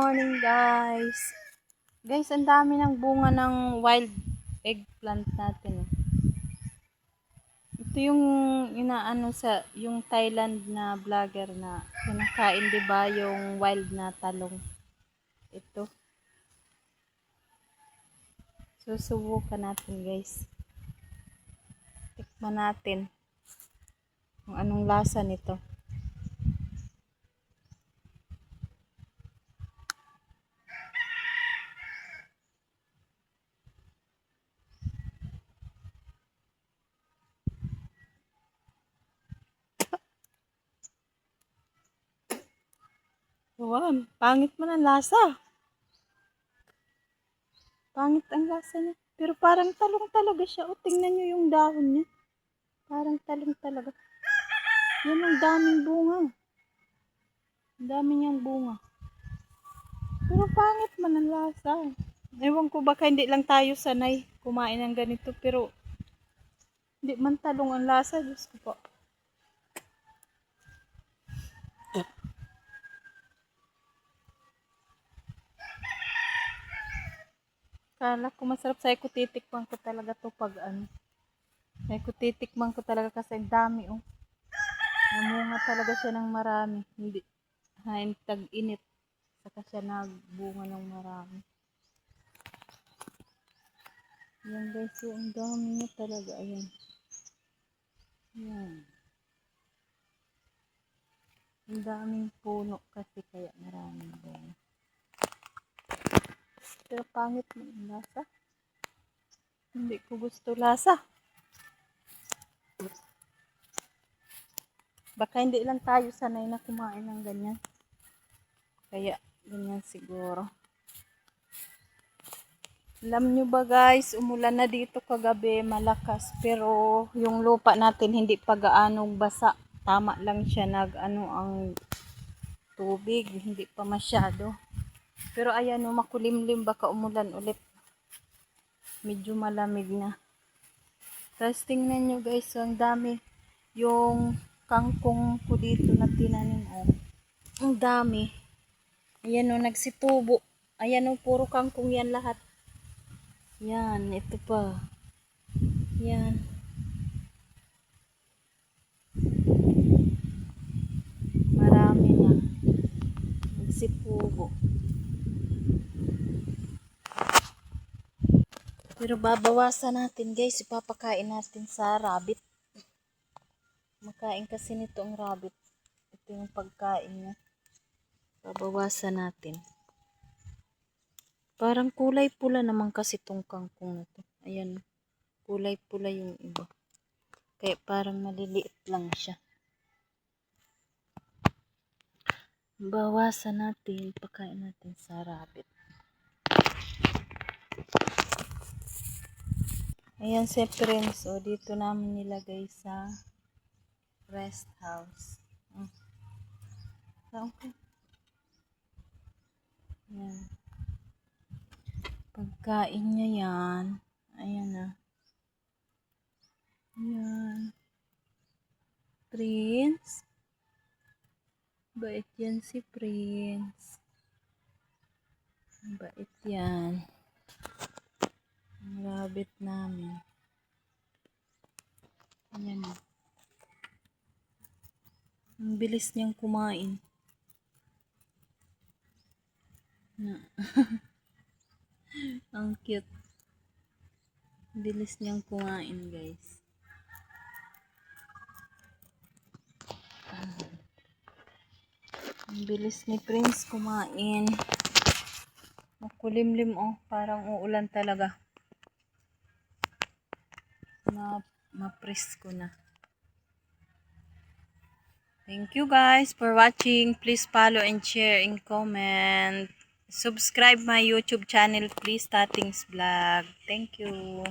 morning guys. Guys, ang dami ng bunga ng wild eggplant natin. Ito yung inaano sa yung Thailand na vlogger na kinakain, 'di ba, yung wild na talong. Ito. Susubukan natin, guys. Tikman natin kung anong lasa nito. Wow, pangit man ang lasa. Pangit ang lasa niya. Pero parang talong talaga siya. O, tingnan nyo yung dahon niya. Parang talong talaga. Yan, ang daming bunga. Ang dami niyang bunga. Pero pangit man ang lasa. Ewan ko, baka hindi lang tayo sanay kumain ng ganito. Pero hindi man talong ang lasa. Diyos ko po. Kala ko masarap. Sa'yo ko titikman ko talaga to pag ano. Sa'yo ko titikman ko talaga kasi ang dami, oh. Namunga talaga siya ng marami. Hindi. Hain tag-init. Saka siya nagbunga ng marami. Yan guys, so ang dami niya talaga. Ayan. Yan. Ang daming puno kasi kaya maraming bunga. Pero pangit mo yung lasa. Hindi ko gusto lasa. Baka hindi lang tayo sanay na kumain ng ganyan. Kaya ganyan siguro. Alam nyo ba guys, umulan na dito kagabi, malakas. Pero yung lupa natin hindi pa gaanong basa. Tama lang siya ang tubig. Hindi pa masyado. Pero ayan, makulimlim, baka umulan ulit. Medyo malamig na. Tapos tingnan nyo guys, so ang dami. Yung kangkong ko dito na tinanim. Ang dami. Ayan o, nagsitubo. Ayan o, puro kangkong yan lahat. Yan, ito pa. Yan. Marami na. Nagsipubo. Pero babawasan natin guys, ipapakain natin sa rabbit. Makain kasi nito ang rabbit. Ito yung pagkain niya. Babawasan natin. Parang kulay pula naman kasi itong kangkong na to. Ayan. Kulay pula yung iba. Kaya parang maliliit lang siya. Bawasan natin. Pakain natin sa rabbit. Ayan si friends. O, dito namin nilagay sa rest house. Okay. Ayan. Pagkain niya yan. Ayan na. Ayan. Prince. Bait yan si Prince. Bait yan. Ang rabbit namin. Ayan na. Ang bilis niyang kumain. Ang cute. Bilis niyang kumain guys. Ang bilis ni Prince kumain. Makulimlim oh. Parang uulan talaga. Ma-presko na. Thank you guys for watching. Please follow and share and comment. Subscribe my YouTube channel please, Tatings Vlog. Thank you.